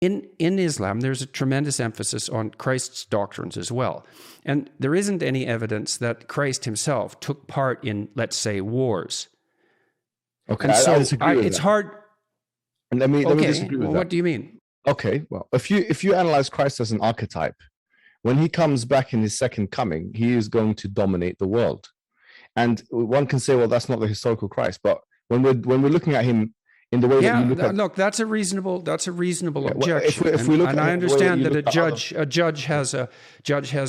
in Islam, there's a tremendous emphasis on Christ's doctrines as well. And there isn't any evidence that Christ himself took part in, let's say, wars. Okay, and so I disagree with it's that. hard. And let me disagree with that. What do you mean? Okay, well, if you analyze Christ as an archetype, when he comes back in his second coming, he is going to dominate the world. And one can say, well, that's not the historical Christ. But when we're looking at him in the way that you look at, look, that's a reasonable objection. Well, if we look and at I understand that a judge has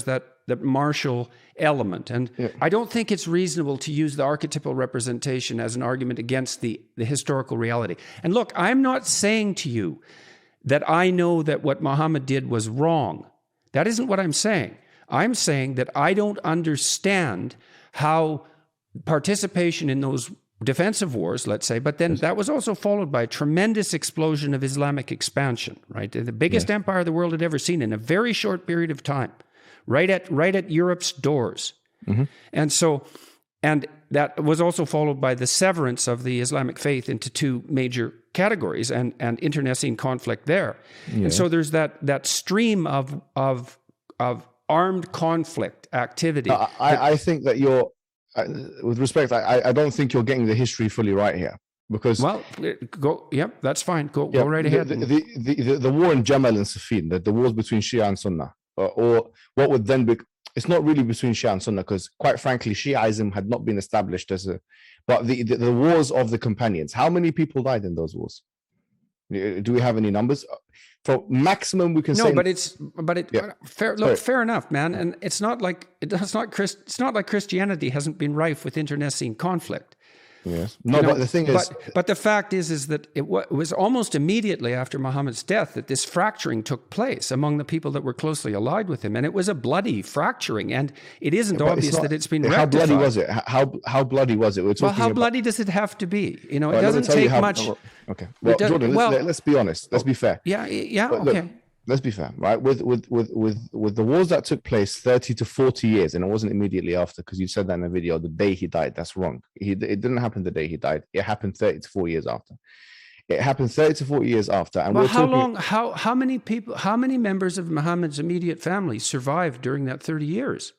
that martial element, and I don't think it's reasonable to use the archetypal representation as an argument against the historical reality. And look, I'm not saying to you that I know that what Muhammad did was wrong. That isn't what I'm saying. I'm saying that I don't understand how participation in those defensive wars, let's say, but then that was also followed by a tremendous explosion of Islamic expansion, right? The biggest empire the world had ever seen in a very short period of time, right at Europe's doors. Mm-hmm. And that was also followed by the severance of the Islamic faith into two major categories and internecine conflict there. Yeah. And so there's that stream of armed conflict activity. I think that you're, with respect, I don't think you're getting the history fully right here, because that's fine. Go right ahead. The war in Jamal and Siffin, the wars between Shia and Sunnah, or what would then be, it's not really between Shia and Sunnah, because quite frankly, Shiaism had not been established but the wars of the companions. How many people died in those wars? Do we have any numbers? For maximum, we can say. Fair enough, man. And it's not like Christianity hasn't been rife with internecine conflict. Yes. No, but the thing is, but the fact is that it was almost immediately after Muhammad's death that this fracturing took place among the people that were closely allied with him, and it was a bloody fracturing. And it isn't obvious that it's been rectified. How bloody was it? How bloody was it? How bloody does it have to be? It doesn't take much. Okay. Well, Jordan, let's be honest. Let's be fair. Yeah. But okay. Look, let's be fair, right? With the wars that took place 30 to 40 years, and it wasn't immediately after, because you said that in a video, the day he died. That's wrong. It didn't happen the day he died. It happened 30 to 40 years after. It happened 30 to 40 years after. And how many members of Muhammad's immediate family survived during that 30 years?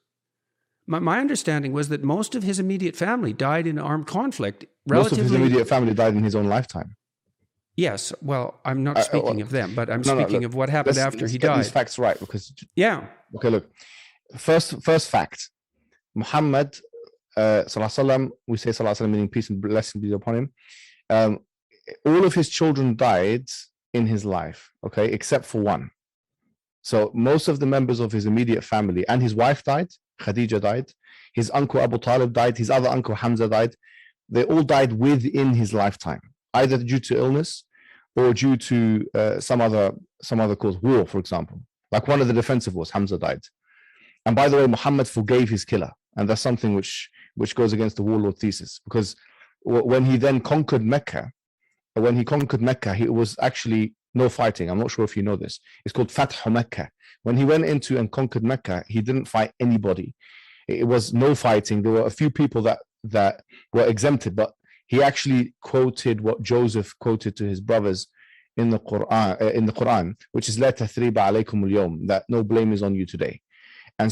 My understanding was that most of his immediate family died in armed conflict. Most of his immediate family died in his own lifetime. Yes, well, I'm not speaking of them, but I'm speaking of what happened after he died. Let's get these facts right, because okay, look, first fact, Muhammad, sallallahu, we say sallallahu, meaning peace and blessing be upon him. All of his children died in his life, okay, except for one. So most of the members of his immediate family, and his wife died, Khadija died, his uncle Abu Talib died, his other uncle Hamza died. They all died within his lifetime, either due to illness or due to some other cause, war, for example. Like one of the defensive wars, Hamza died. And by the way, Muhammad forgave his killer. And that's something which goes against the warlord thesis. Because when he then conquered Mecca, it was actually no fighting. I'm not sure if you know this. It's called Fath Mecca. When he went into and conquered Mecca, he didn't fight anybody. It was no fighting. There were a few people that were exempted, but he actually quoted what Joseph quoted to his brothers in the Quran, which is "La tathriba alaykum al-yawm," that no blame is on you today. And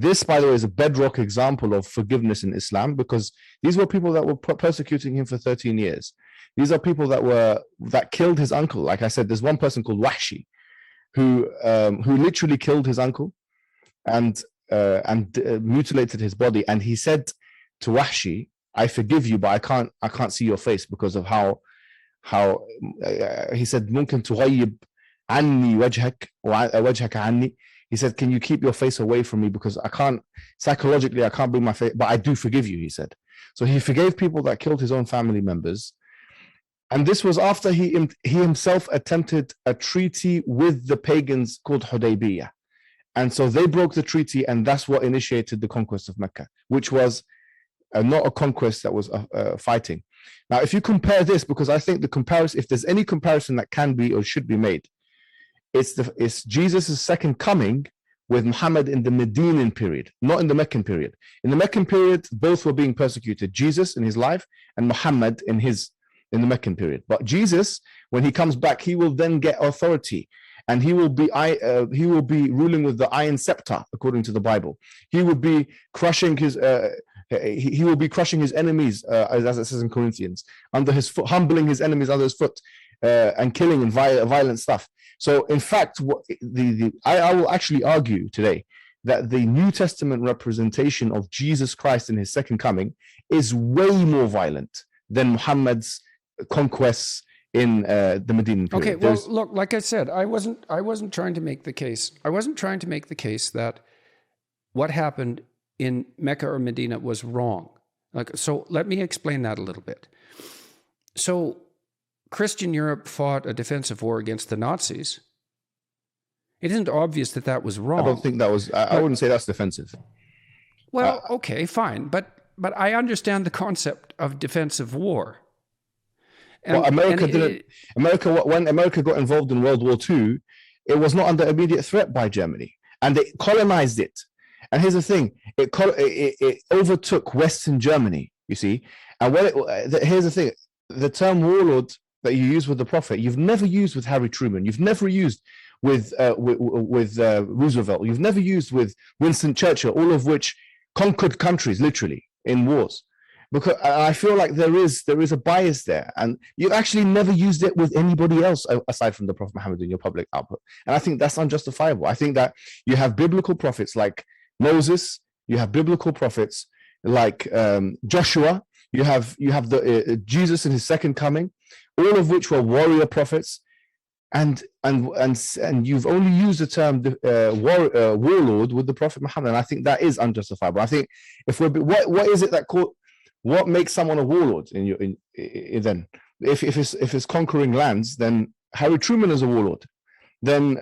this, by the way, is a bedrock example of forgiveness in Islam, because these were people that were persecuting him for 13 years. These are people that killed his uncle. Like I said, there's one person called Wahshi who literally killed his uncle and mutilated his body. And he said to Wahshi, I forgive you, but I can't see your face because of how he said, ممكن تغيب عني وجهك وجهك عني. He said, can you keep your face away from me, because psychologically I can't bring my face, but I do forgive you, he said. So he forgave people that killed his own family members. And this was after he himself attempted a treaty with the pagans called Hudaybiyah. And so they broke the treaty, and that's what initiated the conquest of Mecca, which was not a conquest that was fighting. Now, if you compare this, because I think the comparison, if there's any comparison that can be or should be made, it's Jesus' second coming with Muhammad in the Medinan period, not in the Meccan period. In the Meccan period, both were being persecuted, Jesus in his life and Muhammad in the Meccan period. But Jesus, when he comes back, he will then get authority. and he will be ruling with the iron scepter, according to the Bible. He would be crushing his enemies, as it says in Corinthians, under his foot, humbling his enemies under his foot, and killing and violent stuff. So, in fact, I will actually argue today that the New Testament representation of Jesus Christ in his second coming is way more violent than Muhammad's conquests in the Medinan period. Okay, well, look, like I said, I wasn't trying to make the case. I wasn't trying to make the case that what happened in Mecca or Medina was wrong. So let me explain that a little bit. So Christian Europe fought a defensive war against the Nazis. It isn't obvious that that was wrong. I don't think that was. I wouldn't say that's defensive. Well, okay, fine, but I understand the concept of defensive war. And, well, when America got involved in World War II, it was not under immediate threat by Germany, and they colonized it. And here's the thing: it overtook Western Germany. You see, and here's the thing: the term warlord that you use with the Prophet, you've never used with Harry Truman. You've never used with Roosevelt. You've never used with Winston Churchill, all of which conquered countries literally in wars. Because I feel like there is a bias there, and you've actually never used it with anybody else aside from the Prophet Muhammad in your public output. And I think that's unjustifiable. I think that you have biblical prophets like Moses, you have biblical prophets like Joshua, you have the Jesus in his second coming, all of which were warrior prophets. And you've only used the term warlord with the Prophet Muhammad, and I think that is unjustifiable. I think if what is it that what makes someone a warlord then? If it's conquering lands, then Harry Truman is a warlord. Then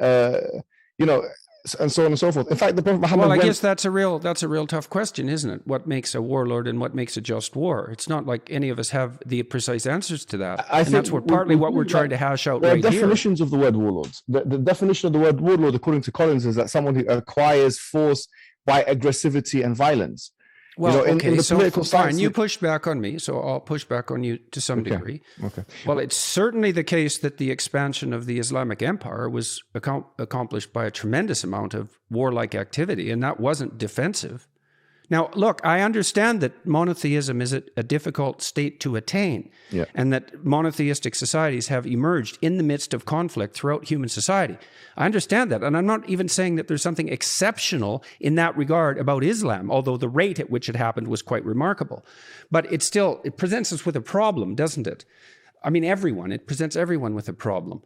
and so on and so forth. In fact, the Prophet Muhammad. Well, I guess that's a real tough question, isn't it? What makes a warlord and what makes a just war? It's not like any of us have the precise answers to that. I think that's partly what we're trying to hash out right here. Definitions of the word warlords. The definition of the word warlord, according to Collins, is that someone who acquires force by aggressivity and violence. Well, okay, so fine. You pushed back on me, so I'll push back on you to some degree. Okay. Well, it's certainly the case that the expansion of the Islamic Empire was accomplished by a tremendous amount of warlike activity, and that wasn't defensive. Now, look, I understand that monotheism is a difficult state to attain, and that monotheistic societies have emerged in the midst of conflict throughout human society. I understand that, and I'm not even saying that there's something exceptional in that regard about Islam, although the rate at which it happened was quite remarkable. But it presents us with a problem, doesn't it? I mean, it presents everyone with a problem.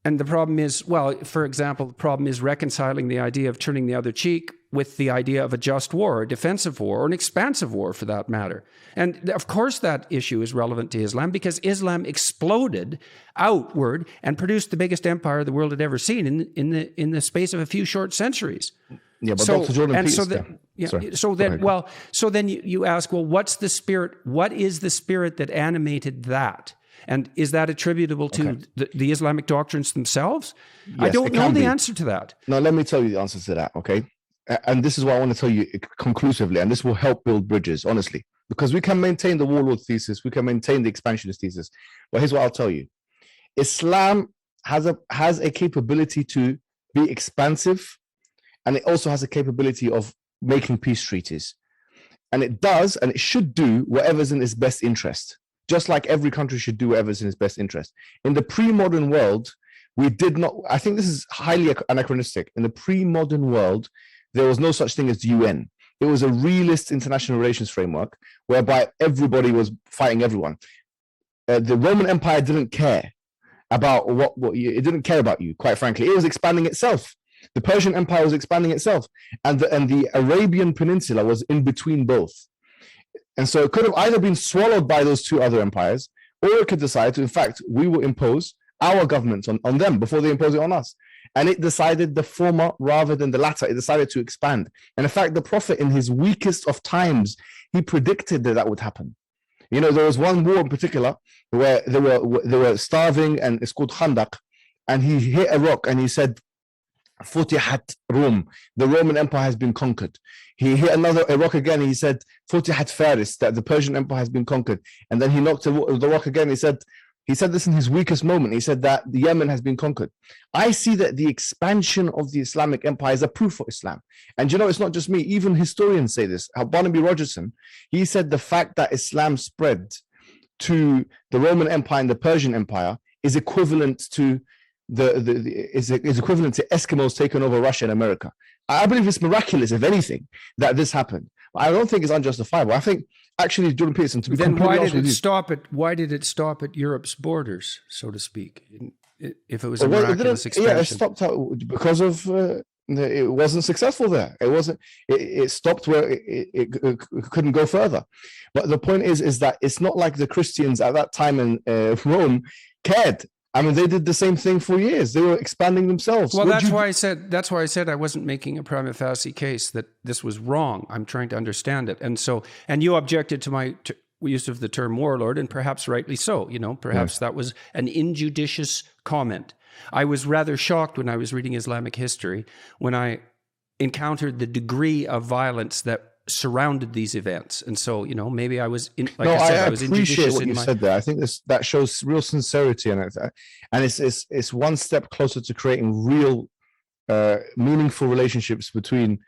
And the problem is, well, for example, the problem is reconciling the idea of turning the other cheek with the idea of a just war, a defensive war, or an expansive war for that matter. And of course that issue is relevant to Islam because Islam exploded outward and produced the biggest empire the world had ever seen in the space of a few short centuries. Yeah, but Dr. Jordan Peterson. So then you ask, well, what is the spirit that animated that? And is that attributable to the Islamic doctrines themselves? Yes, I don't know the answer to that. No, let me tell you the answer to that, okay? And this is what I want to tell you conclusively, and this will help build bridges, honestly, because we can maintain the warlord thesis, we can maintain the expansionist thesis. But here's what I'll tell you. Islam has a capability to be expansive, and it also has a capability of making peace treaties. And it does, and it should do whatever's in its best interest. Just like every country should do whatever's in its best interest. In the pre-modern world, we did not, I think this is highly anachronistic. In the pre-modern world, there was no such thing as the UN. It was a realist international relations framework whereby everybody was fighting everyone. The Roman Empire didn't care about it didn't care about you, quite frankly. It was expanding itself. The Persian Empire was expanding itself. And the Arabian Peninsula was in between both. And so it could have either been swallowed by those two other empires, or it could decide to, in fact, we will impose our governments on them before they impose it on us. And it decided the former rather than the latter. It decided to expand. And in fact, the Prophet, in his weakest of times, he predicted that would happen. You know, there was one war in particular where they were starving, and it's called Khandaq. And he hit a rock and he said, Futihat Rum, the Roman Empire has been conquered. He hit a rock again. He said, Futihat Faris, that the Persian Empire has been conquered. And then he knocked the rock again. He said, He said this in his weakest moment. He said that the Yemen has been conquered. I see that the expansion of the Islamic empire is a proof for Islam. And you know, it's not just me. Even historians say this. Barnaby Rogerson, he said the fact that Islam spread to the Roman Empire and the Persian Empire is equivalent to is equivalent to Eskimos taking over Russia and America. I believe it's miraculous, if anything, that this happened. I don't think it's unjustifiable. I think actually, Jordan Peterson, to be then why did it stop at Europe's borders, so to speak? If it was a miraculous expansion, yeah, it stopped out because of it wasn't successful there. It wasn't. It stopped where it couldn't go further. But the point is that it's not like the Christians at that time in Rome cared. I mean, they did the same thing for years. They were expanding themselves. Well, that's why I said I wasn't making a prima facie case that this was wrong. I'm trying to understand it. And you objected to my use of the term warlord, and perhaps rightly so. You know, perhaps that was an injudicious comment. I was rather shocked when I was reading Islamic history when I encountered the degree of violence that surrounded these events. And so, you know, maybe I was I was appreciate what you said there. I think that shows real sincerity in it, and it's one step closer to creating real meaningful relationships between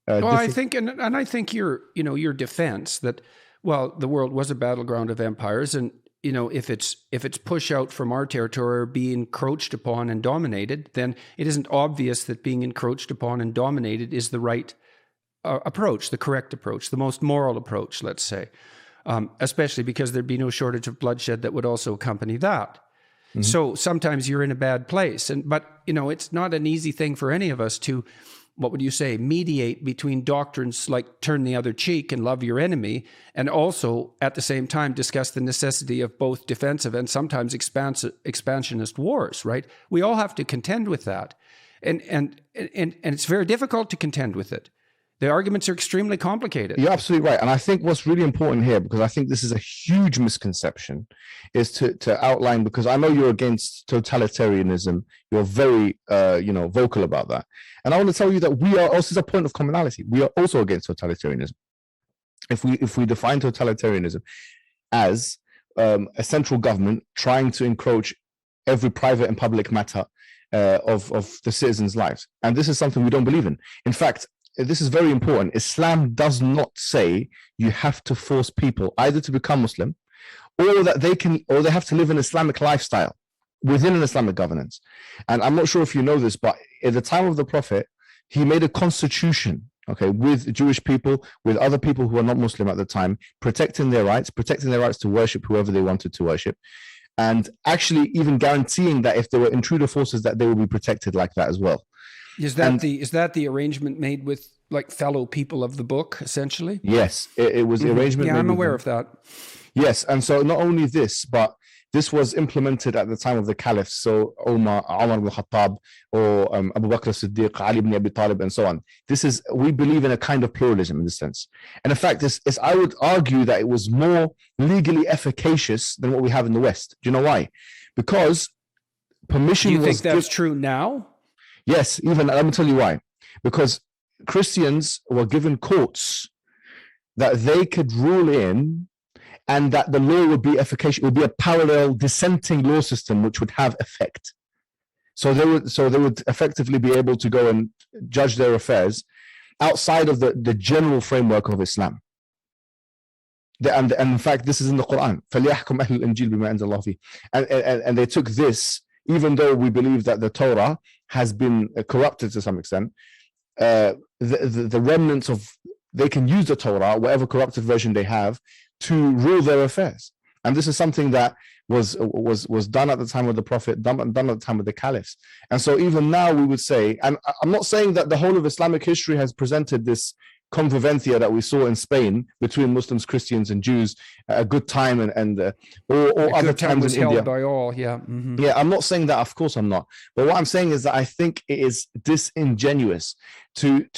I think and I think your defense that, well, the world was a battleground of empires, and you know, if it's push out from our territory or being encroached upon and dominated, then it isn't obvious that being encroached upon and dominated is the right approach, the correct approach, the most moral approach, let's say, especially because there'd be no shortage of bloodshed that would also accompany that. Mm-hmm. So sometimes you're in a bad place, but you know, it's not an easy thing for any of us to, what would you say, mediate between doctrines like turn the other cheek and love your enemy, and also at the same time discuss the necessity of both defensive and sometimes expansionist wars, right? We all have to contend with that. And it's very difficult to contend with it. The arguments are extremely complicated. You're absolutely right. And I think what's really important here, because I think this is a huge misconception, is to outline, because I know you're against totalitarianism. You're very, vocal about that. And I want to tell you that we are also, a point of commonality. We are also against totalitarianism. If we define totalitarianism as a central government trying to encroach every private and public matter of the citizens' lives. And this is something we don't believe in. In fact, this is very important. Islam does not say you have to force people either to become Muslim or that they have to live an Islamic lifestyle within an Islamic governance. And I'm not sure if you know this, but at the time of the Prophet, he made a constitution, with Jewish people, with other people who are not Muslim at the time, protecting their rights to worship whoever they wanted to worship, and actually even guaranteeing that if there were intruder forces, that they will be protected like that as well. Is that the arrangement made with like fellow people of the book, essentially? Yes, it was the arrangement. Yeah, I'm aware of that. Yes, and so not only this, but this was implemented at the time of the caliphs. So Umar ibn Khattab, or Abu Bakr as-Siddiq, Ali ibn Abi Talib, and so on. We believe in a kind of pluralism in this sense. And in fact, I would argue that it was more legally efficacious than what we have in the West. Do you know why? Because permission. Do you think that's true now? Yes, even let me tell you why. Because Christians were given courts that they could rule in, and that the law would be efficacious. It would be a parallel dissenting law system which would have effect. So they would effectively be able to go and judge their affairs outside of the general framework of Islam. And in fact, this is in the Quran. فَلْيَحْكُمْ أَهْلُ الْإِنْجِيلِ بِمَا أَنزَلَ اللَّهُ فِيهِ. And they took this, even though we believe that the Torah has been corrupted to some extent, the remnants of, they can use the Torah, whatever corrupted version they have, to rule their affairs. And this is something that was done at the time of the Prophet, done at the time of the caliphs. And so even now we would say, and I'm not saying that the whole of Islamic history has presented this convivencia that we saw in Spain between Muslims, Christians, and Jews, a good time, or other times in India. By all, yeah. Mm-hmm. Yeah, I'm not saying that. Of course, I'm not. But what I'm saying is that I think it is disingenuous to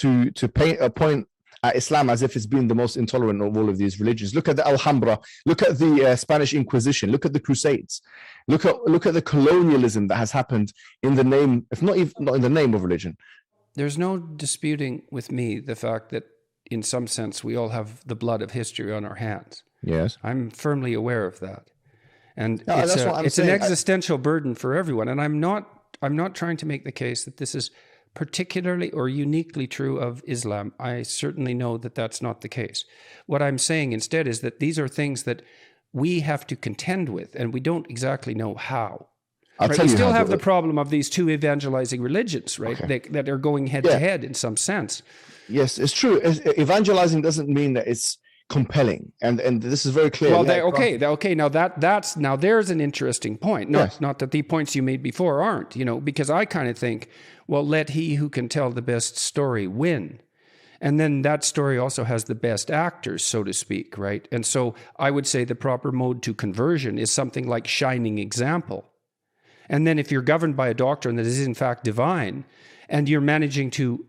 point at Islam as if it's been the most intolerant of all of these religions. Look at the Alhambra. Look at the Spanish Inquisition. Look at the Crusades. Look at the colonialism that has happened in the name, if not in the name of religion. There's no disputing with me the fact that, in some sense, we all have the blood of history on our hands. Yes. I'm firmly aware of that. And No, that's what I'm it's saying. an existential burden for everyone. And I'm not trying to make the case that this is particularly or uniquely true of Islam. I certainly know that that's not the case. What I'm saying instead is that these are things that we have to contend with, and we don't exactly know how. Right? We still have the problem of these two evangelizing religions, right? Okay. That are going head to head in some sense. Yes, it's true. Evangelizing doesn't mean that it's compelling, and this is very clear. Well, okay. Now there's an interesting point. Not that the points you made before aren't, because I kind of think, well, let he who can tell the best story win. And then that story also has the best actors, so to speak, right? And so I would say the proper mode to conversion is something like shining example. And then if you're governed by a doctrine that is in fact divine, and you're managing to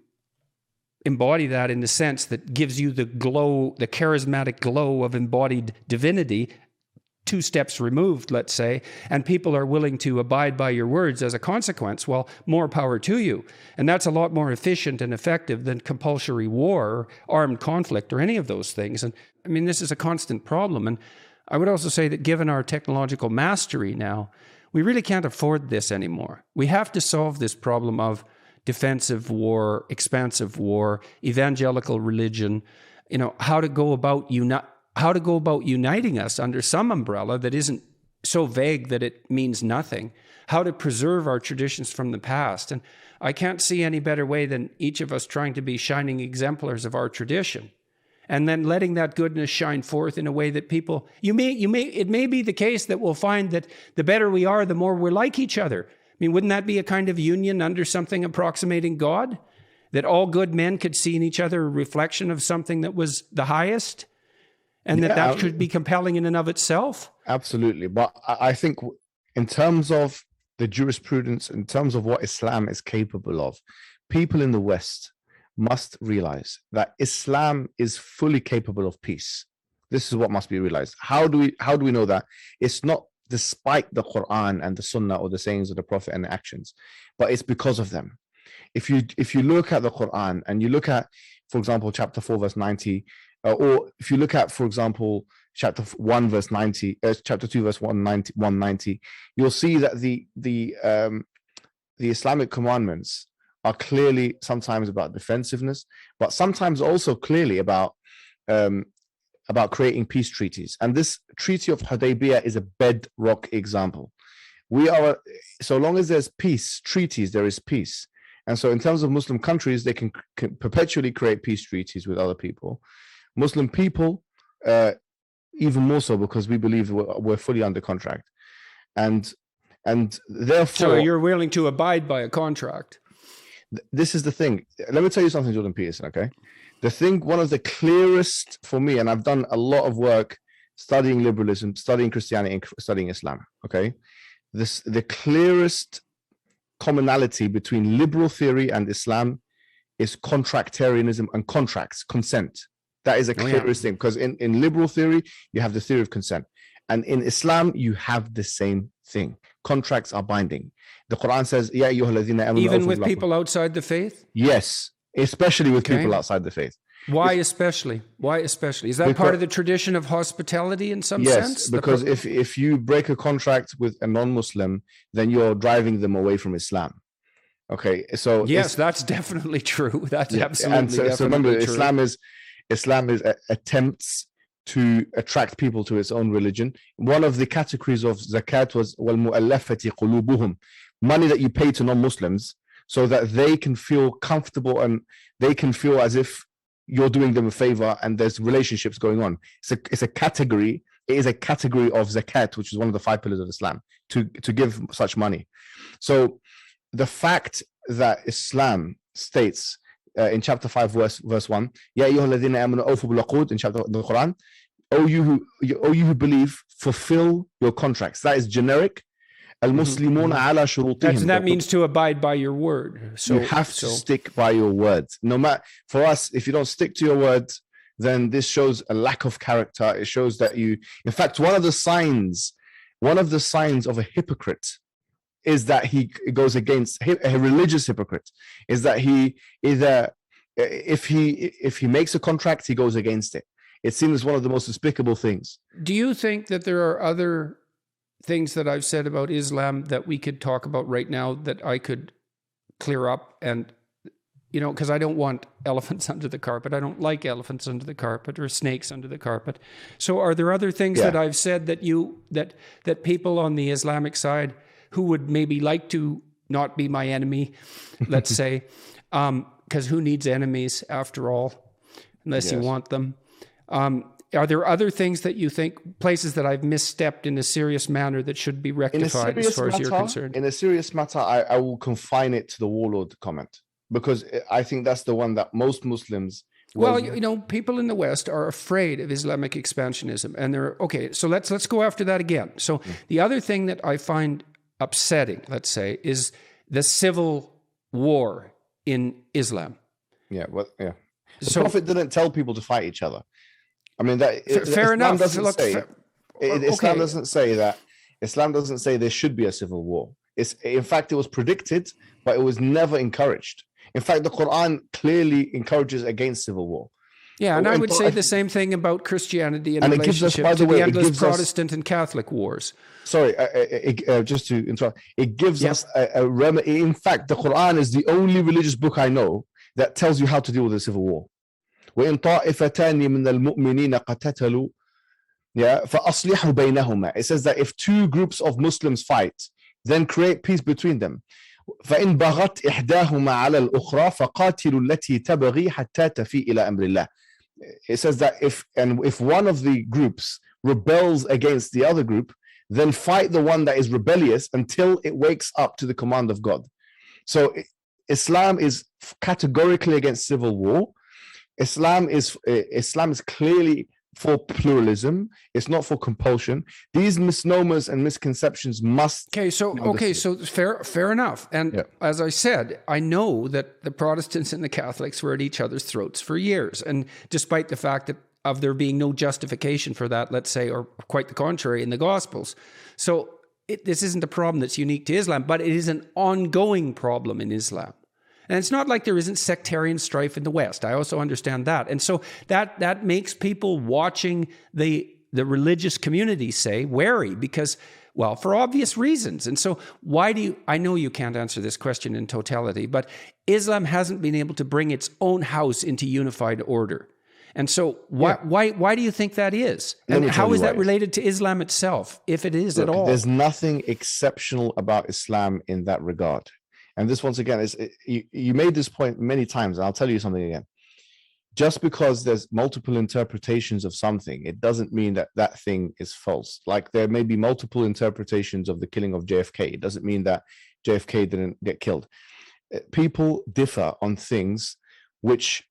embody that in the sense that gives you the glow, the charismatic glow of embodied divinity, 2 steps removed, let's say, and people are willing to abide by your words as a consequence, well, more power to you. And that's a lot more efficient and effective than compulsory war, armed conflict, or any of those things. And I mean, this is a constant problem. And I would also say that given our technological mastery now, we really can't afford this anymore. We have to solve this problem of defensive war, expansive war, evangelical religion, how to go about uniting us under some umbrella that isn't so vague that it means nothing, how to preserve our traditions from the past. And I can't see any better way than each of us trying to be shining exemplars of our tradition, and then letting that goodness shine forth in a way that people, it may be the case that we'll find that the better we are, the more we're like each other. I mean, wouldn't that be a kind of union under something approximating God? That all good men could see in each other a reflection of something that was the highest? And that could be compelling in and of itself? Absolutely. But I think in terms of the jurisprudence, in terms of what Islam is capable of, people in the West must realize that Islam is fully capable of peace. This is what must be realized. How do we know that? It's not despite the Quran and the Sunnah or the sayings of the Prophet and the actions, but it's because of them. If you look at the Quran and you look at, for example, chapter 4 verse 90, or if you look at, for example, chapter 1 verse 90, chapter 2 verse 190, you'll see that the Islamic commandments are clearly sometimes about defensiveness, but sometimes also clearly about creating peace treaties. And this Treaty of Hudaybiyah is a bedrock example. So long as there's peace treaties, there is peace. And so in terms of Muslim countries, they can perpetually create peace treaties with other people. Muslim people, even more so, because we believe we're fully under contract. And therefore... So you're willing to abide by a contract? This is the thing. Let me tell you something, Jordan Peterson, okay? One of the clearest for me, and I've done a lot of work studying liberalism, studying Christianity, and studying Islam, okay? The clearest commonality between liberal theory and Islam is contractarianism and contracts, consent. That is a clearest thing, because in liberal theory, you have the theory of consent. And in Islam, you have the same thing. Contracts are binding. The Quran says, "Ya ayyuhalladhina amanu." Even with people outside the faith? Yes, especially with people outside the faith. Why especially? Is that part of the tradition of hospitality in some sense? Yes, because if you break a contract with a non-Muslim, then you're driving them away from Islam. Okay, so yes, that's definitely true. That's absolutely so remember, true. Islam is attempts to attract people to its own religion. One of the categories of zakat was وَالْمُؤَلَّفَةِ قُلُوبُهُم, money that you pay to non-Muslims so that they can feel comfortable and they can feel as if you're doing them a favor and there's relationships going on. It's a category. It is a category of zakat, which is one of the 5 pillars of Islam, to give such money. So the fact that Islam states in chapter 5 verse 1, Ya ayyuhalladhina amanu awfu bil uqud, in chapter the Quran, O you who believe, fulfill your contracts. That is generic. Al-Muslimuna ala shurutihim. That means to abide by your word. So you have to stick by your words. No matter, for us, if you don't stick to your words, then this shows a lack of character. It shows that you, in fact, one of the signs of a hypocrite is that he goes against a religious hypocrite, is that he either, if he makes a contract, he goes against it. It seems one of the most despicable things. Do you think that there are other things that I've said about Islam that we could talk about right now that I could clear up, and because I don't want elephants under the carpet. I don't like elephants under the carpet or snakes under the carpet. So are there other things that I've said that people on the Islamic side who would maybe like to not be my enemy, let's say, because who needs enemies after all, unless you want them? Are there other things that you think, places that I've misstepped in a serious manner that should be rectified as far as you're concerned? In a serious matter, I will confine it to the warlord comment, because I think that's the one that most Muslims... Well, people in the West are afraid of Islamic expansionism, and they're, okay, so let's go after that again. So the other thing that I find upsetting, let's say, is the civil war in Islam. The Prophet didn't tell people to fight each other. I mean, fair enough. Islam doesn't say that. Islam doesn't say there should be a civil war. In fact, it was predicted, but it was never encouraged. In fact, the Quran clearly encourages against civil war. Yeah, and I would say the same thing about Christianity in relationship to the endless Protestant and Catholic wars. Sorry, just to interrupt. It gives us a remedy. In fact, the Quran is the only religious book I know that tells you how to deal with a civil war. وَإِن طَائِفَتَانِ مِنَ الْمُؤْمِنِينَ قَتَتَلُوا فَأَصْلِحُوا بَيْنَهُمَا. It says that if two groups of Muslims fight, then create peace between them. فإن بغت إحداهما على الأخرى فقاتلوا التي تبغي حتى تفيء إلى أمر الله. It says that if one of the groups rebels against the other group, then fight the one that is rebellious until it wakes up to the command of God. So Islam is categorically against civil war. Islam is clearly for pluralism. It's not for compulsion. These misnomers and misconceptions must... So fair enough. And as I said, I know that the Protestants and the Catholics were at each other's throats for years. And despite the fact that of there being no justification for that, let's say, or quite the contrary in the Gospels. So this isn't a problem that's unique to Islam, but it is an ongoing problem in Islam. And it's not like there isn't sectarian strife in the West. I also understand that. And so that makes people watching the religious community, say, wary because, well, for obvious reasons. And so I know you can't answer this question in totality, but Islam hasn't been able to bring its own house into unified order. And so why do you think that is? And how is that related to Islam itself, if it is at all? There's nothing exceptional about Islam in that regard. And this, once again, you made this point many times, and I'll tell you something again. Just because there's multiple interpretations of something, it doesn't mean that that thing is false. Like there may be multiple interpretations of the killing of JFK. It doesn't mean that JFK didn't get killed. People differ on things which,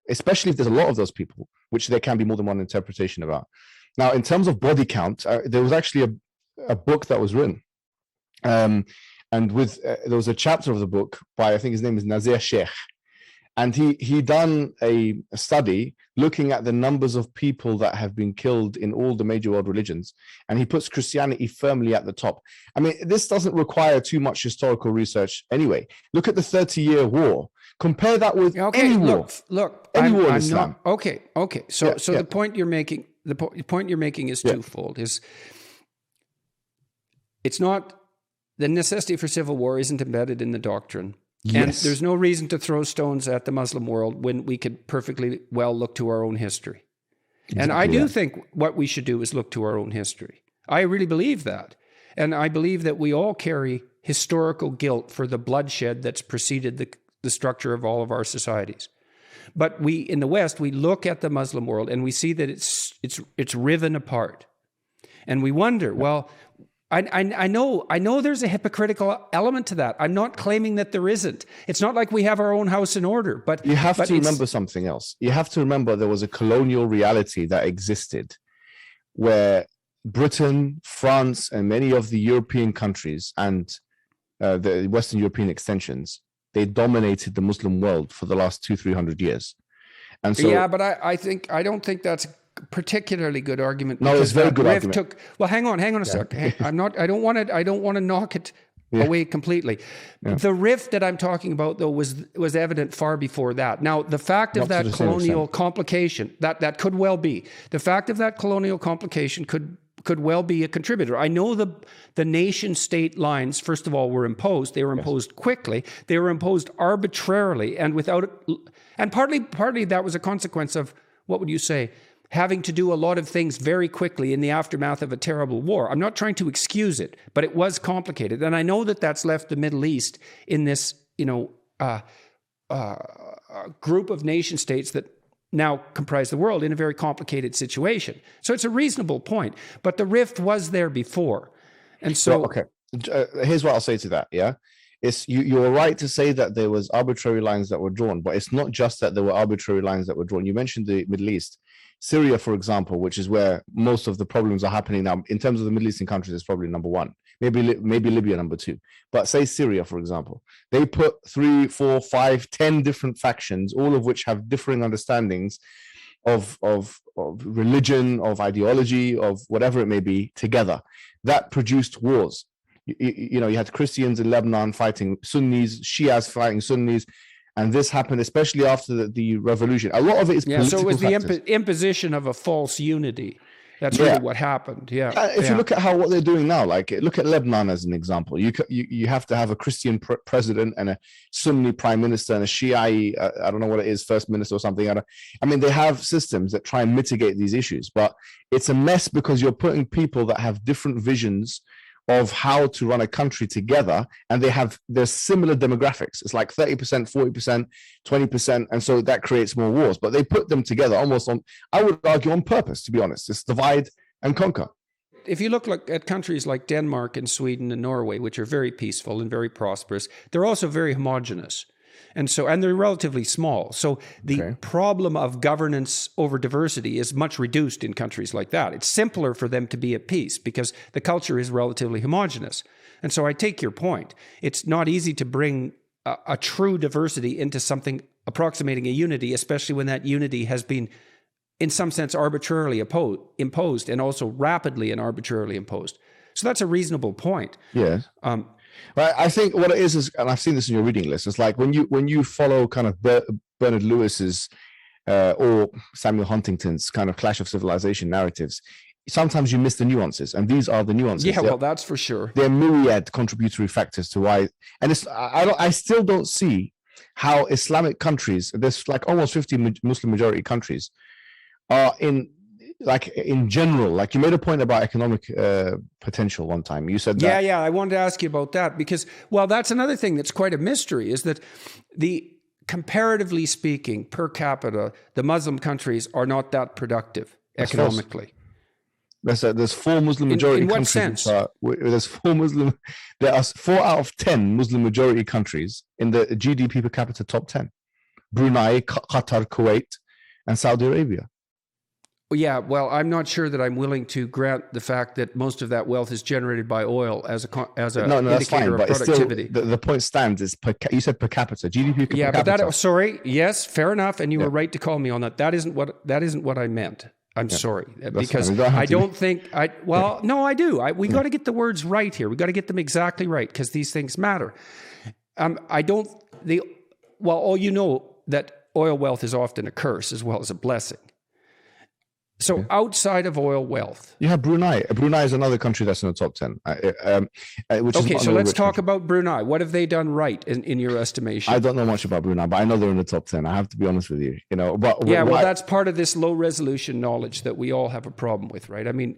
especially if there's a lot of those people, which there can be more than one interpretation about. Now, in terms of body count, there was actually a book that was written. And there was a chapter of the book by, I think his name is Nazir Sheikh. And he done a study looking at the numbers of people that have been killed in all the major world religions. And he puts Christianity firmly at the top. I mean, this doesn't require too much historical research anyway. Look at the 30-year war. Compare that with any war. Look, any war in Islam. Okay. So the point you're making, is twofold. It's not... The necessity for civil war isn't embedded in the doctrine. Yes. And there's no reason to throw stones at the Muslim world when we could perfectly well look to our own history. Exactly, and I do think what we should do is look to our own history. I really believe that. And I believe that we all carry historical guilt for the bloodshed that's preceded the structure of all of our societies. But in the West, we look at the Muslim world and we see that it's riven apart. And we wonder, well... I know there's a hypocritical element to that. I'm not claiming that there isn't. It's not like we have our own house in order, but you have to remember something else. You have to remember there was a colonial reality that existed where Britain, France, and many of the European countries and the Western European extensions, they dominated the Muslim world for the last 200-300 years. And so, yeah, but I don't think that's particularly good argument. No, it's very good argument. Hang on a sec. I don't want to knock it away completely. Yeah. The rift that I'm talking about, though, was evident far before that. Now, the fact of that colonial complication, that could well be. The fact of that colonial complication could could well be a contributor. I know the nation state lines, first of all, were imposed. They were imposed quickly. They were imposed arbitrarily and partly that was a consequence of, what would you say, having to do a lot of things very quickly in the aftermath of a terrible war. I'm not trying to excuse it, but it was complicated. And I know that that's left the Middle East in this, group of nation states that now comprise the world in a very complicated situation. So it's a reasonable point, but the rift was there before. And so... Okay, here's what I'll say to that, yeah? You're right to say that there was arbitrary lines that were drawn, but it's not just that there were arbitrary lines that were drawn. You mentioned the Middle East. Syria, for example, which is where most of the problems are happening now, in terms of the Middle Eastern countries, is probably number one. Maybe Libya number two. But say Syria, for example, they put 3, 4, 5, 10 different factions, all of which have differing understandings of religion, of ideology, of whatever it may be, together. That produced wars. You had Christians in Lebanon fighting Sunnis, Shias fighting Sunnis, and this happened especially after the revolution. A lot of it is political so it was factors. The imposition of a false unity. That's really what happened. Yeah. If you look at what they're doing now, like look at Lebanon as an example. You have to have a Christian president and a Sunni prime minister and a Shia, I don't know what it is, first minister or something. I mean, they have systems that try and mitigate these issues, but it's a mess because you're putting people that have different visions of how to run a country together, and there's similar demographics. It's like 30%, 40%, 20%, and so that creates more wars. But they put them together almost I would argue on purpose, to be honest. It's divide and conquer. If you look at countries like Denmark and Sweden and Norway, which are very peaceful and very prosperous, they're also very homogenous. And they're relatively small. So the problem of governance over diversity is much reduced in countries like that. It's simpler for them to be at peace because the culture is relatively homogenous. And so I take your point. It's not easy to bring a true diversity into something approximating a unity, especially when that unity has been, in some sense, arbitrarily imposed and also rapidly and arbitrarily imposed. So that's a reasonable point. Yes. Right, I think what it is, and I've seen this in your reading list, it's like when you follow kind of Bernard Lewis's or Samuel Huntington's kind of Clash of Civilization narratives, sometimes you miss the nuances, and these are the nuances. Yeah, well, that's for sure. There are myriad contributory factors to why, and I still don't see how Islamic countries, there's like almost 50 Muslim majority countries, are in general, like you made a point about economic potential one time. You said that. Yeah. I wanted to ask you about that because, well, that's another thing that's quite a mystery is that comparatively speaking, per capita, the Muslim countries are not that productive economically. There's 4 Muslim majority in what countries. Sense? There are 4 out of 10 Muslim majority countries in the GDP per capita top 10. Brunei, Qatar, Kuwait, and Saudi Arabia. Yeah, well, I'm not sure that I'm willing to grant the fact that most of that wealth is generated by oil as a indicator of productivity. Still, the point stands is you said per capita GDP per capita. Yeah, but yes, fair enough, and you were right to call me on that. That isn't what I meant. I'm sorry because I don't think No, I do. We got to get the words right here. We got to get them exactly right because these things matter. That oil wealth is often a curse as well as a blessing. So outside of oil wealth, you have Brunei. Brunei is another country that's in the top 10. So let's talk about Brunei. What have they done right in your estimation? I don't know much about Brunei, but I know they're in the top 10. I have to be honest with you. That's part of this low resolution knowledge that we all have a problem with, right? I mean,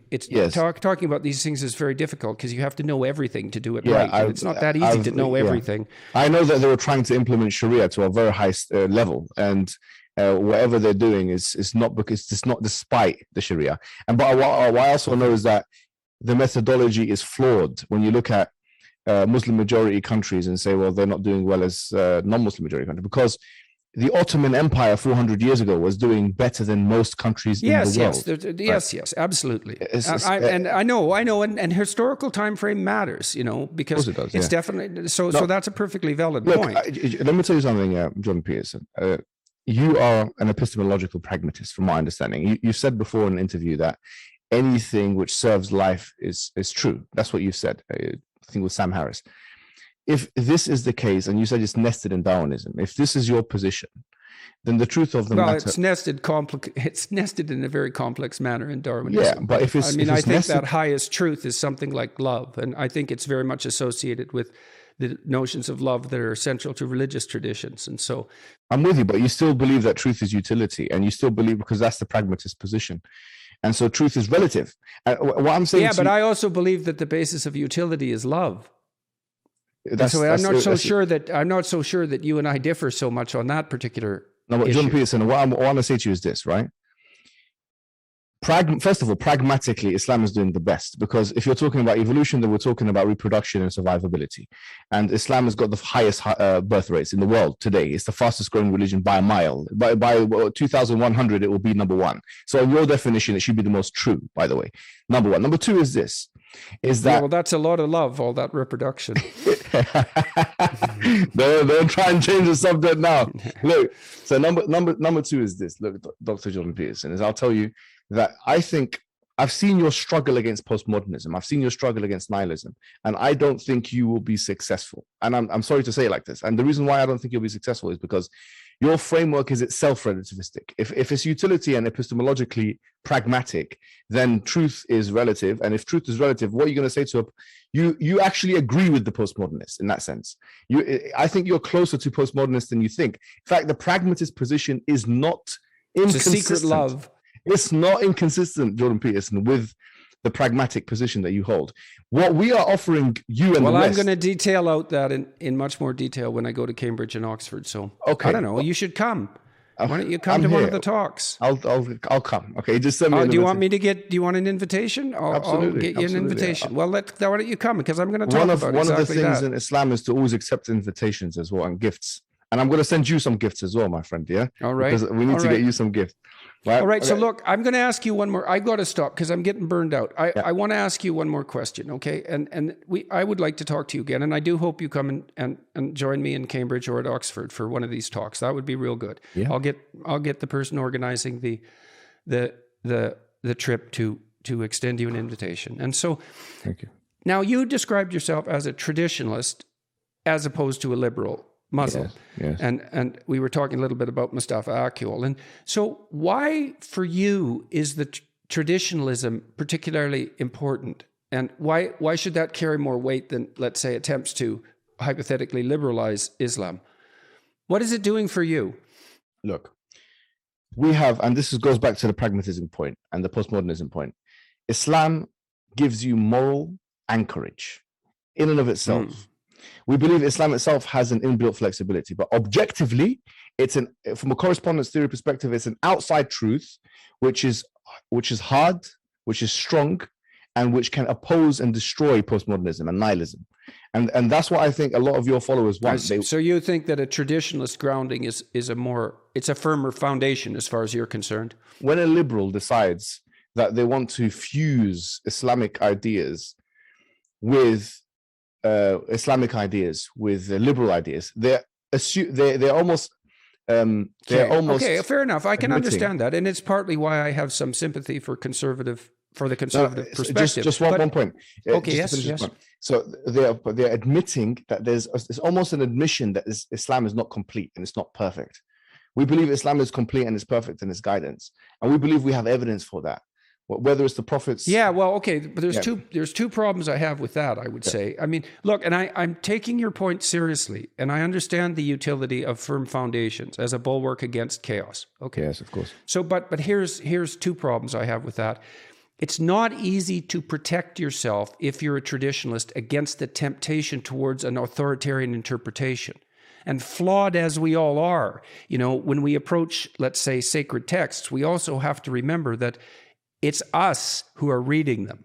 talking about these things is very difficult because you have to know everything to do it right. And it's not that easy to know everything. I know that they were trying to implement Sharia to a very high level, and whatever they're doing is not because it's not despite the Sharia. But what I also know is that the methodology is flawed when you look at Muslim majority countries and say, well, they're not doing well as non-Muslim majority countries, because the Ottoman Empire 400 years ago was doing better than most countries in the world. Yes, absolutely. I know, and historical time frame matters, because it's definitely so that's a perfectly valid point. Let me tell you something, John Peterson. You are an epistemological pragmatist, from my understanding. You said before in an interview that anything which serves life is true. That's what you said, I think with Sam Harris. If this is the case, and you said it's nested in Darwinism, if this is your position, then the truth of the well, matter... it's nested in a very complex manner in Darwinism. Yeah, but if it's... I mean, I think that highest truth is something like love, and I think it's very much associated with the notions of love that are central to religious traditions. And so... I'm with you, but you still believe that truth is utility, and you still believe, because that's the pragmatist position. And so truth is relative. And what I'm saying... Yeah, but I also believe that the basis of utility is love. I'm not so sure that you and I differ so much on that particular issue. John Peterson, what I want to say to you is this, right? First of all, pragmatically, Islam is doing the best, because if you're talking about evolution, then we're talking about reproduction and survivability. And Islam has got the highest birth rates in the world today. It's the fastest growing religion by a mile. By 2100, it will be number one. So in your definition, it should be the most true, by the way. Number one. Number two is this, is that... Yeah, well, that's a lot of love, all that reproduction. Don't try and change the subject now. Look, so number two is this. Look, Dr. Jordan Peterson, is I'll tell you that I think I've seen your struggle against postmodernism. I've seen your struggle against nihilism, and I don't think you will be successful. And I'm sorry to say it like this. And the reason why I don't think you'll be successful is because your framework is itself relativistic. If it's utility and epistemologically pragmatic, then truth is relative. And if truth is relative, what are you going to say to you actually agree with the postmodernists in that sense. I think you're closer to postmodernists than you think. In fact, the pragmatist position is not inconsistent. It's a secret love. It's not inconsistent, Jordan Peterson, with the pragmatic position that you hold. What we are offering you and the West... I'm going to detail out that in much more detail when I go to Cambridge and Oxford. So I don't know. You should come. Why don't you come to one of the talks? I'll come. Okay, just send me. Do you want me to get? Do you want an invitation? Absolutely. I'll get you an invitation. Yeah. Well, why don't you come? Because I'm going to talk about one of the things that. in Islam is to always accept invitations as well and gifts. And I'm going to send you some gifts as well, my friend. Yeah. All right. Because we need to get you some gifts. Right? All right. Okay. So look, I'm going to ask you one more. I got to stop because I'm getting burned out. I want to ask you one more question. Okay. And I would like to talk to you again. And I do hope you come and join me in Cambridge or at Oxford for one of these talks. That would be real good. Yeah. I'll get the person organizing the trip to extend you an invitation. And so, thank you. Now you described yourself as a traditionalist as opposed to a liberal Muslim. Yes. And we were talking a little bit about Mustafa Akyol. And so why for you is the traditionalism particularly important? And why should that carry more weight than, let's say, attempts to hypothetically liberalize Islam? What is it doing for you? Look, we have, and this goes back to the pragmatism point and the postmodernism point. Islam gives you moral anchorage in and of itself. We believe Islam itself has an inbuilt flexibility, but objectively, from a correspondence theory perspective, it's an outside truth, which is hard, which is strong, and which can oppose and destroy postmodernism and nihilism. And that's what I think a lot of your followers want. So you think that a traditionalist grounding is it's a firmer foundation as far as you're concerned? When a liberal decides that they want to fuse Islamic ideas with liberal ideas, they're almost okay, fair enough. I can understand that, and it's partly why I have some sympathy for the conservative perspective. Just one point. Okay, yes. So they're admitting that there's almost an admission that Islam is not complete and it's not perfect. We believe Islam is complete and it's perfect in its guidance, and we believe we have evidence for that. Whether it's the prophets. Yeah, well, okay, but there's two problems I have with that, I would say. I mean, look, and I'm taking your point seriously, and I understand the utility of firm foundations as a bulwark against chaos. Okay. Yes, of course. So, but here's two problems I have with that. It's not easy to protect yourself if you're a traditionalist against the temptation towards an authoritarian interpretation. And flawed as we all are, when we approach, let's say, sacred texts, we also have to remember that it's us who are reading them.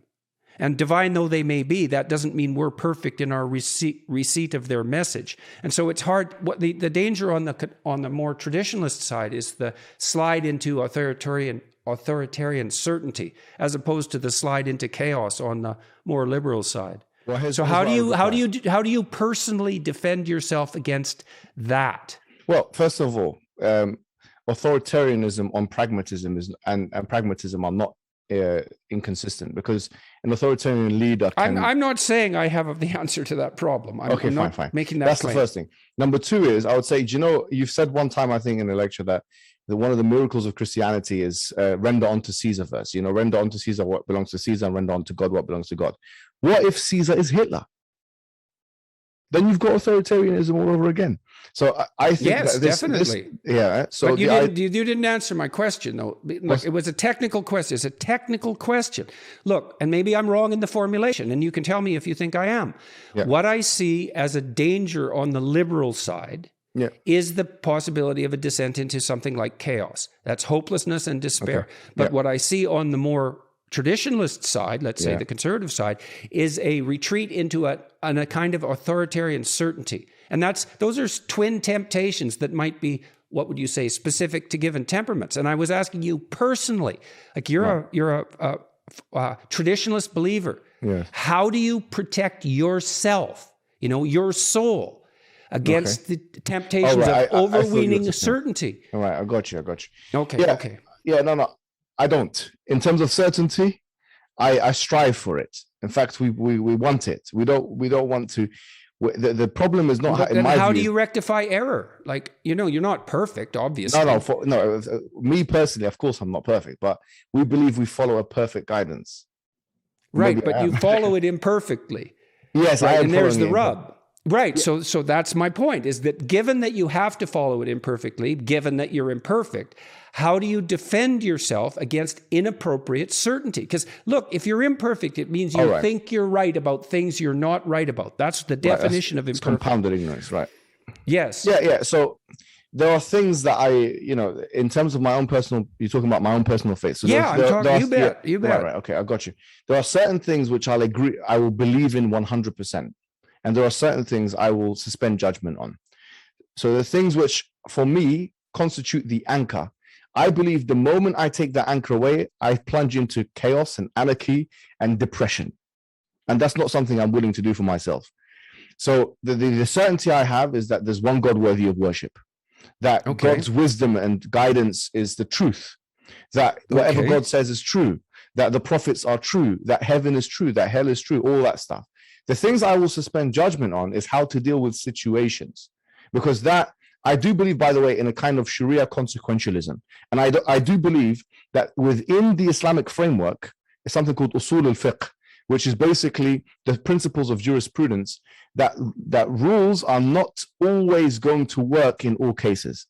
And divine though they may be, that doesn't mean we're perfect in our receipt of their message. And so it's hard. What the danger on the more traditionalist side is the slide into authoritarian certainty, as opposed to the slide into chaos on the more liberal side. Well, so how do you personally defend yourself against that? Well, first of all, authoritarianism on pragmatism and pragmatism are not inconsistent, because an authoritarian leader can... I'm not saying I have the answer to that problem. I'm fine. Making that That's claim. the first thing. Number two is, I would say, you've said one time, I think in a lecture, that one of the miracles of Christianity is render unto Caesar first. Render unto Caesar what belongs to Caesar, and render unto God what belongs to God. What if Caesar is Hitler? Then you've got authoritarianism all over again. So I think yes, definitely. So but you didn't answer my question, though. Look, it was a technical question. It's a technical question. Look, and maybe I'm wrong in the formulation, and you can tell me if you think I am. Yeah. What I see as a danger on the liberal side is the possibility of a descent into something like chaos. That's hopelessness and despair. Okay. But what I see on the more traditionalist side, let's say the conservative side, is a retreat into a kind of authoritarian certainty. And those are twin temptations that might be, what would you say, specific to given temperaments. And I was asking you personally, like you're a traditionalist believer. Yeah. How do you protect yourself, your soul, against the temptations of overweening certainty? All right, I got you. Okay. Yeah, no. I don't. In terms of certainty, I strive for it. In fact, we want it. We don't want to. The problem is not. But how do you rectify error? Like, you're not perfect, obviously. No. Me personally, of course, I'm not perfect, but we believe we follow a perfect guidance. Right, but you follow it imperfectly. Yes, right? And there's the rub. Right. So that's my point, is that given that you have to follow it imperfectly, given that you're imperfect, how do you defend yourself against inappropriate certainty? Because look, if you're imperfect, it means you think you're right about things you're not right about. That's the definition of imperfect. Compounded ignorance, right? Yes. Yeah. So there are things that in terms of my own personal, you're talking about my own personal faith. So I'm talking, you bet. Right. Okay, I got you. There are certain things which I will believe in 100%. And there are certain things I will suspend judgment on. So the things which, for me, constitute the anchor, I believe the moment I take that anchor away, I plunge into chaos and anarchy and depression. And that's not something I'm willing to do for myself. So the certainty I have is that there's one God worthy of worship, that God's wisdom and guidance is the truth, that whatever God says is true, that the prophets are true, that heaven is true, that hell is true, all that stuff. The things I will suspend judgment on is how to deal with situations, because that I do believe, by the way, in a kind of Sharia consequentialism. And I do believe that within the Islamic framework is something called usul al-fiqh, which is basically the principles of jurisprudence, that rules are not always going to work in all cases.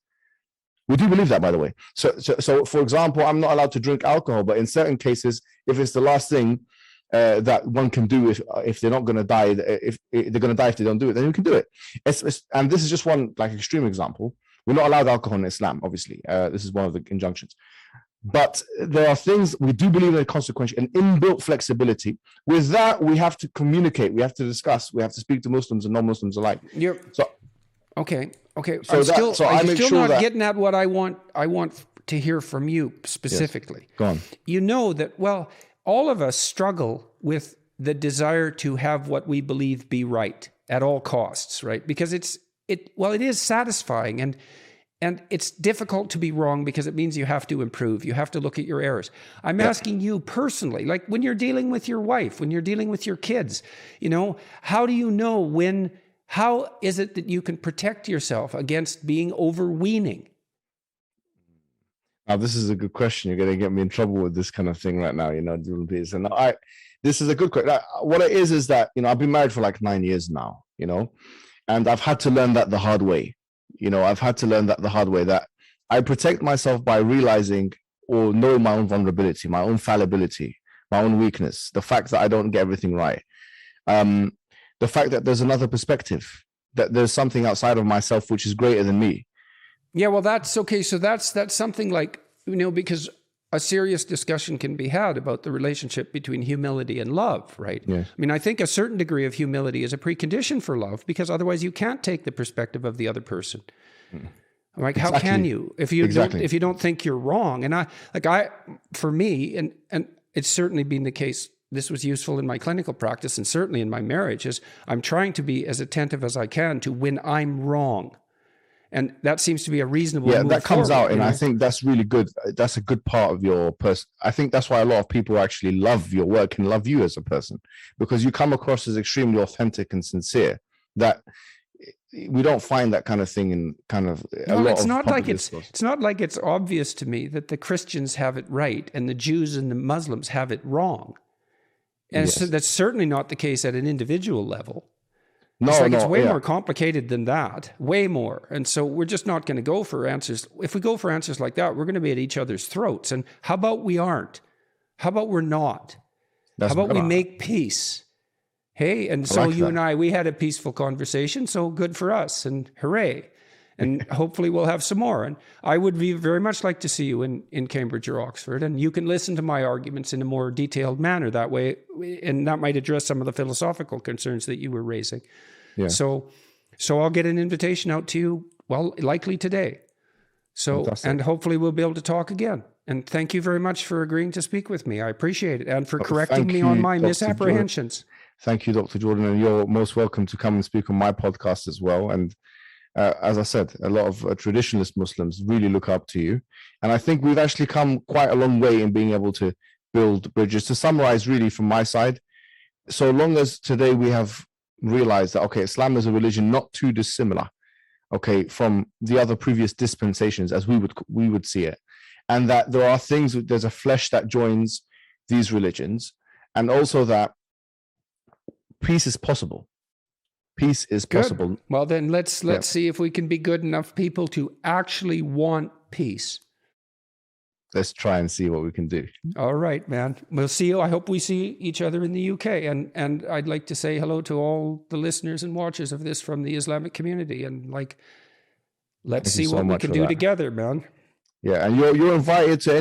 We do believe that, by the way. So for example, I'm not allowed to drink alcohol, but in certain cases, if it's the last thing that one can do if they're not going to die, if they're going to die if they don't do it, then you can do it. And this is just one extreme example. We're not allowed alcohol in Islam, obviously. This is one of the injunctions. But there are things we do believe in a consequential and inbuilt flexibility. With that, we have to communicate, we have to discuss, we have to speak to Muslims and non-Muslims alike. Okay. So I'm still not getting at what I want to hear from you specifically. Yes. Go on. You know that, well, all of us struggle with the desire to have what we believe be right at all costs, right? Because it is satisfying and it's difficult to be wrong because it means you have to improve. You have to look at your errors. I'm asking you personally, like when you're dealing with your wife, when you're dealing with your kids, how do you know how is it that you can protect yourself against being overweening? Now, this is a good question. You're going to get me in trouble with this kind of thing right now, And this is a good question. What it is that, I've been married for 9 years now, and I've had to learn that the hard way. That I protect myself by realizing or know my own vulnerability, my own fallibility, my own weakness, the fact that I don't get everything right. The fact that there's another perspective, that there's something outside of myself which is greater than me. Yeah, well, that's okay. So that's something like, because a serious discussion can be had about the relationship between humility and love, right? Yes. I mean, I think a certain degree of humility is a precondition for love, because otherwise you can't take the perspective of the other person. Like, how can you if you don't think you're wrong? And for me, and it's certainly been the case. This was useful in my clinical practice and certainly in my marriage. Is I'm trying to be as attentive as I can to when I'm wrong. And that seems to be a reasonable Yeah, move that comes forward, out, and I think that's really good. That's a good part of your person. I think that's why a lot of people actually love your work and love you as a person, because you come across as extremely authentic and sincere. That we don't find that kind of thing in kind of a lot it's of not like discourse. it's not like it's obvious to me that the Christians have it right and the Jews and the Muslims have it wrong. And so that's certainly not the case at an individual level. It's way more complicated than that, way more. And so we're just not going to go for answers. If we go for answers like that, we're going to be at each other's throats. And how about we aren't? How about we're not? How about we make peace? Hey, and so you and I, we had a peaceful conversation, so good for us, and hooray. And hopefully we'll have some more. And I would very much like to see you in Cambridge or Oxford, and you can listen to my arguments in a more detailed manner that way, and that might address some of the philosophical concerns that you were raising. Yeah. So I'll get an invitation out to you, well, likely today. So, fantastic. And hopefully we'll be able to talk again. And thank you very much for agreeing to speak with me. I appreciate it. And for correcting me on my misapprehensions. Thank you, Dr. Jordan. And you're most welcome to come and speak on my podcast as well. And as I said, a lot of traditionalist Muslims really look up to you. And I think we've actually come quite a long way in being able to build bridges. To summarize really from my side, so long as today we have realized that, okay, Islam is a religion not too dissimilar, okay, from the other previous dispensations as we would see it. And that there are things, there's a flesh that joins these religions, and also that peace is possible. Peace is possible. Good. Well, then let's see if we can be good enough people to actually want peace. Let's try and see what we can do. All right, man. We'll see you. I hope we see each other in the UK. And I'd like to say hello to all the listeners and watchers of this from the Islamic community. And let's see what we can do together, man. Yeah, and you're invited to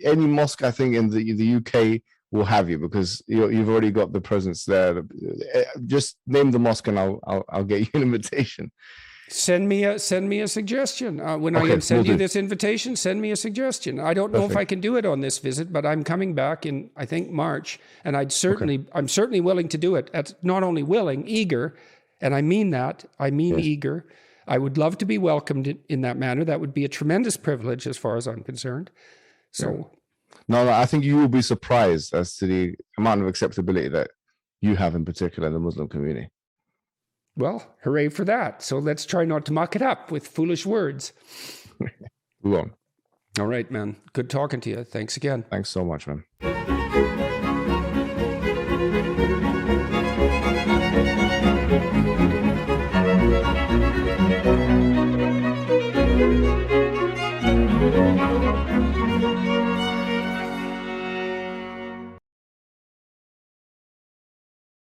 any mosque, I think, in the UK will have you, because you've already got the presence there. Just name the mosque and I'll get you an invitation. Send me a suggestion. When I send you this invitation, send me a suggestion. I don't know if I can do it on this visit, but I'm coming back in, I think, March, and I'm certainly willing to do it. That's not only willing, eager, and I mean that. I mean eager. I would love to be welcomed in that manner. That would be a tremendous privilege as far as I'm concerned. So, no, I think you will be surprised as to the amount of acceptability that you have in particular in the Muslim community. Well, hooray for that. So let's try not to muck it up with foolish words. Move on. All right, man. Good talking to you. Thanks again. Thanks so much, man.